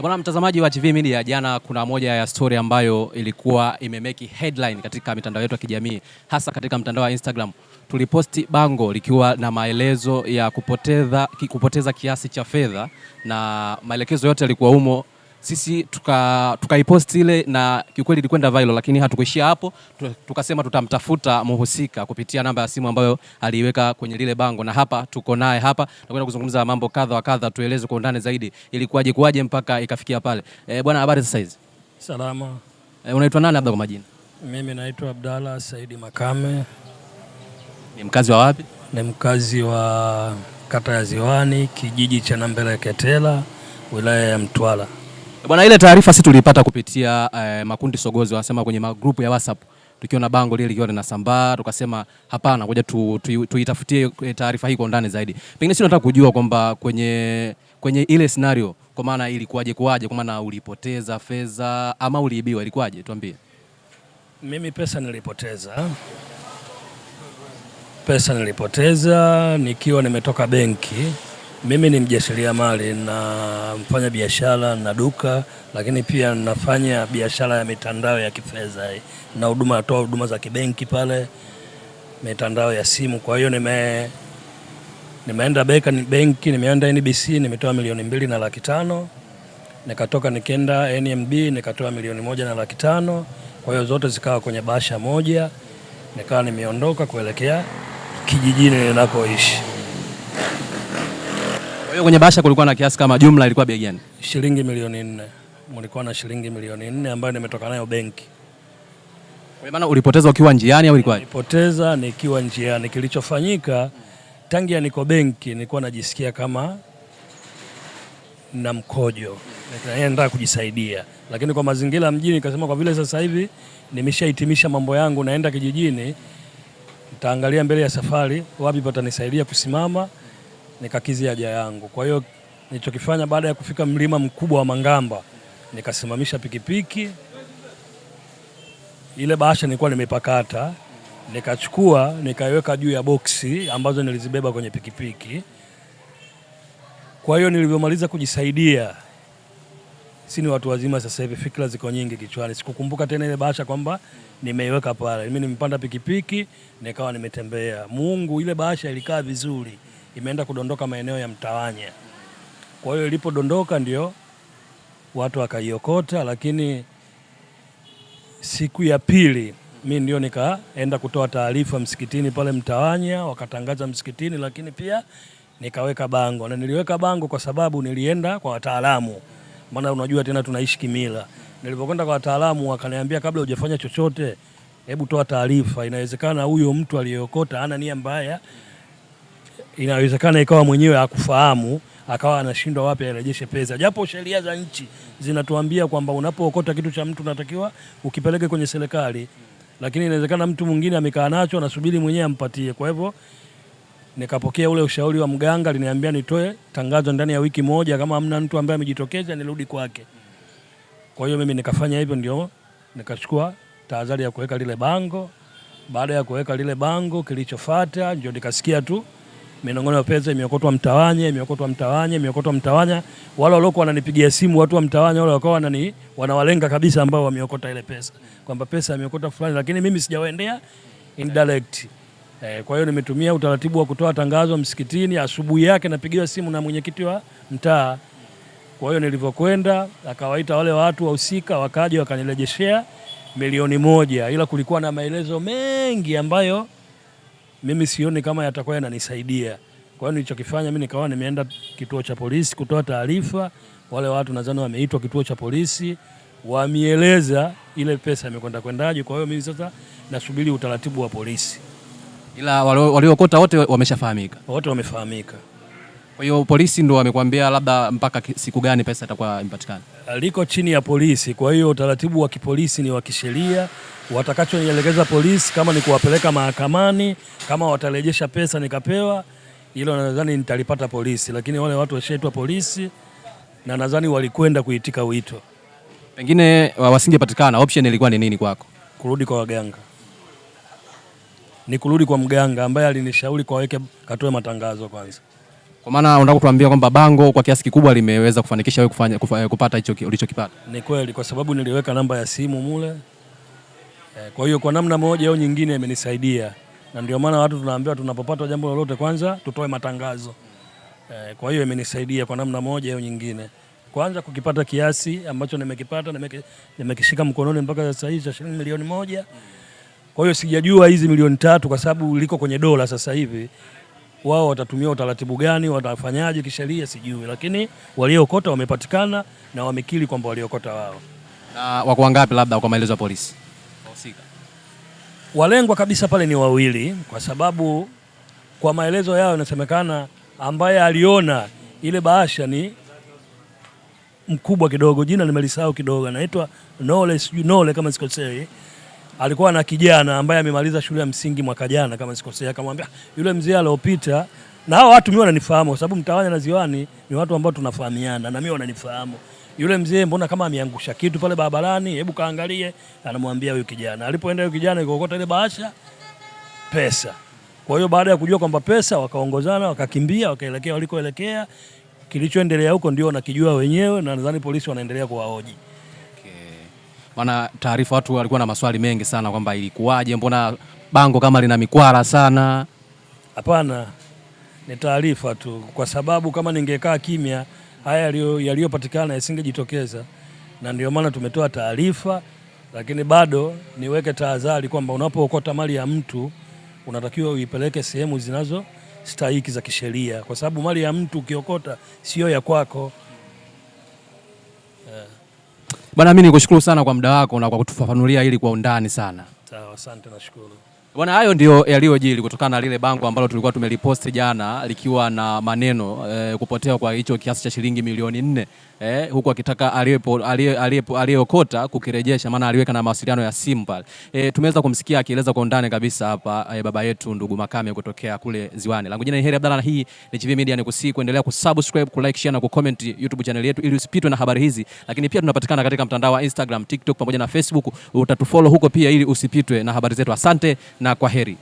Bwana mtazamaji wa TV Media, jana kuna moja ya story ambayo ilikuwa imemeki headline katika mitandao yetu ya kijamii, hasa katika mtandao wa Instagram. Tuliposti bango likiwa na maelezo ya kupoteza kiasi cha fedha na maelekezo yote yalikuwa humo. Sisi tukaiposti ile na kiukweli ilikwenda viral, lakini hatukuishia hapo. Tukasema tutamtafuta muhusika kupitia namba ya simu ambayo aliiweka kwenye lile bango, na hapa tuko naye hapa tunakwenda kuzungumza mambo kadha wa kadha, tueleze kwa undani zaidi ilikuwaje mpaka ikafikia pale. Bwana, habari sasa hizi? Salama. Unaitwa nani labda kwa majina? Mimi naitwa Abdalla Saidi Makame. Ni mkazi wa wapi? Ni mkazi wa kata ya Ziwani, kijiji cha Nambeleketela, wilaya ya Mtwara. Bwana, ile taarifa sisi tulipata kupitia makundi sogozi, wanasema kwenye magrupu ya WhatsApp, tukiona bango lile likiwa linasambaa, tukasema hapana, ngoja tuitafutie taarifa hii kwa undani zaidi. Pengine sisi tunataka kujua kwamba kwenye ile scenario, kwa maana ilikuwaje, kwa maana ulipoteza fedha ama uliibiwa, ilikuwaje? Tuambie. Mimi pesa nilipoteza nikiwa nimetoka benki. Mimi ni mjasiriamali na mfanya biashara na duka, lakini pia nafanya biashara ya mitandao ya kifedha na natoa huduma za kibenki pale, mitandao ya simu. Kwa hiyo nimeenda benki, nimeenda NBC, nimetoa 2,250,000, nikatoka nikaenda NMB nikatoa 1,500,000. Kwa hiyo zote zikawa kwenye bahasha moja, nikawa nimeondoka kuelekea kijijini ninakoishi. Kwa hiyo kwenye bahasha kulikuwa na kiasi kama jumla ilikuwa bei gani? Shilingi 4,000,000. Mlikuwa na shilingi 4,000,000 ambayo nimetoka nayo benki. Kwa maana ulipoteza ukiwa njiani au ilikuwa? Nilipoteza nikiwa njiani. Kilichofanyika, tangia niko benki nilikuwa najisikia kama na mkojo, naenda kujisaidia, lakini kwa mazingira mjini nikasema kwa vile sasa hivi nimeshahitimisha mambo yangu, naenda kijijini, nitaangalia mbele ya safari wapi patanisaidia kusimama nikakizi haja yangu. Kwa hiyo nilichokifanya, baada ya kufika mlima mkubwa wa Mangamba, nikasimamisha pikipiki. Ile bahasha nilikuwa nimepakata, nikachukua nikaiweka juu ya boksi ambazo nilizibeba kwenye pikipiki. Kwa hiyo nilivyomaliza kujisaidia, si ni watu wazima sasa hivi, fikra ziko nyingi kichwani, sikukumbuka tena ile bahasha kwamba nimeiweka pale. Mimi nimepanda pikipiki nikawa nimetembea. Mungu, ile bahasha ilikaa vizuri, imeenda kudondoka maeneo ya Mtawanya. Kwa hiyo ilipodondoka ndio watu wakaiokota, lakini siku ya pili mimi ndio nikaenda kutoa taarifa msikitini pale Mtawanya, wakatangaza msikitini, lakini pia nikaweka bango. Na niliweka bango kwa sababu nilienda kwa wataalamu, maana unajua tena tunaishi kimila. Nilipokwenda kwa wataalamu wakaniambia, kabla hujafanya chochote, hebu toa taarifa. Inawezekana huyo mtu aliyeokota hana nia mbaya, inawezekana ikawa mwenyewe hakufahamu, akawa anashindwa wapi arejeshe pesa. Japo sheria za nchi zinatuambia kwamba unapookota kitu cha mtu unatakiwa ukipeleke kwenye serikali, lakini inawezekana mtu mwingine amekaa nacho anasubiri mwenyewe ampatie. Kwa hivyo nikapokea ule ushauri wa mganga, aliniambia nitoe tangazo ndani ya wiki moja, kama hamna mtu ambaye amejitokeza nirudi kwake. Kwa hiyo mimi nikafanya hivyo, ndio nikachukua tahadhari ya kuweka lile bango. Baada ya kuweka lile bango, kilichofuata ndio nikasikia tu minong'ono ya pesa imeokotwa Mtawanya. Wale waliokuwa wananipigia simu, watu wa Mtawanya wale wakawa wanawalenga kabisa ambao wameokota ile pesa, kwamba pesa imeokota fulani, lakini mimi sijawaendea indirect. Kwa hiyo nimetumia utaratibu wa kutoa tangazo msikitini. Asubuhi yake napigiwa simu na mwenyekiti wa mtaa. Kwa hiyo nilivyokwenda, akawaita wale watu wahusika, wakaja wakanirejeshea 1,000,000, ila kulikuwa na maelezo mengi ambayo mimi sioni kama yatakuwa yananisaidia. Kwa hiyo nilichokifanya, mimi nikawa nimeenda kituo cha polisi kutoa taarifa. Wale watu nadhani wameitwa kituo cha polisi, wameeleza ile pesa imekwendaje. Kwa hiyo mimi sasa nasubiri utaratibu wa polisi. Ila waliokota wote wameshafahamika? Wote wamefahamika. Kwa hiyo polisi ndio wamekwambia labda mpaka siku gani pesa itakuwa impatikana? Liko chini ya polisi. Kwa hiyo utaratibu wa kipolisi ni wa kisheria. Watakachonielekeza polisi, kama ni kuwapeleka mahakamani, kama watarejesha pesa nikapewa, hilo nadhani nitalipata polisi. Lakini wale watu washaitwa polisi na nadhani walikwenda kuitika wito. Pengine wasingepatikana, option ilikuwa ni nini kwako? Kurudi kwa waganga. Ni kurudi kwa mganga ambaye alinishauri katoe matangazo kwanza. Kwa maana unataka kutuambia kwamba bango kwa kiasi kikubwa limeweza kufanikisha wewe kupata hicho ulichokipata? Ni kweli, kwa sababu niliweka namba ya simu mule. Kwa hiyo kwa namna moja au nyingine imenisaidia, na ndio maana watu tunaambiwa tunapopata jambo lolote kwanza tutoe matangazo. Kwa hiyo imenisaidia kwa namna moja au nyingine, kwanza kukipata kiasi ambacho nimekipata, nimekishika mkononi mpaka sasa hivi cha shilingi milioni 1. Kwa hiyo sijajua hizi milioni 3 kwa sababu liko kwenye dola sasa hivi, wao watatumia utaratibu gani, watafanyaje kisheria sijui, lakini waliookota wamepatikana na wamekiri kwamba waliokota wao. Na wako wangapi labda kwa maelezo ya polisi? Walengwa kabisa pale ni 2, kwa sababu kwa maelezo yao inasemekana ambaye aliona ile bahasha ni mkubwa kidogo, jina nimelisahau kidogo, anaitwa Nole kama sikosei. Alikuwa na kijana ambaye amemaliza shule ya msingi mwaka jana kama sikosei, akamwambia yule mzee aliopita, na hao watu mimi wananifahamu kwa sababu Mtawanya na Ziwani ni watu ambao tunafahamiana na mimi wananifahamu. Yule mzee mbona kama ameangusha kitu pale barabarani, hebu kaangalie. Anamwambia huyu kijana. Alipoenda huyu kijana ikokota ile bahasha pesa. Kwa hiyo baada ya kujua kwamba pesa, wakaongozana wakakimbia wakaelekea walikoelekea. Kilichoendelea huko ndio nakijua wenyewe, na nadhani polisi wanaendelea kuwahoji. Maana taarifa watu walikuwa na maswali mengi sana kwamba ilikuwaje, mbona bango kama lina mikwara sana? Hapana, ni taarifa tu, kwa sababu kama ningekaa kimya haya yaliyopatikana yasingejitokeza, na ndio maana tumetoa taarifa. Lakini bado niweke tahadhari kwamba unapookota mali ya mtu unatakiwa uipeleke sehemu zinazostahiki za kisheria, kwa sababu mali ya mtu ukiokota sio ya kwako. Bwana, mimi nikushukuru sana kwa muda wako na kwa kutufafanulia hili kwa undani sana. Sawa, asante, nashukuru. Bwana, hayo ndio yaliyojiri kutokana na lile bango ambalo tulikuwa tumeliposti jana likiwa na maneno kupotea kwa hicho kiasi cha shilingi milioni 4, huku akitaka aliyeokota kukirejesha, maana aliweka na mawasiliano ya simu pale. Tumeweza kumsikia akieleza kwa undani kabisa hapa baba yetu ndugu Makame kutokea kule Ziwani. Langu jina ni Heri Abdalla na hii ni Chivihi Media, nikusii kuendelea kusubscribe, kulike, share na kucomment YouTube channel yetu ili usipitwe na habari hizi, lakini pia tunapatikana katika mtandao wa Instagram, TikTok pamoja na Facebook. Utatufollow huko pia ili usipitwe na habari zetu. Asante na kwaheri.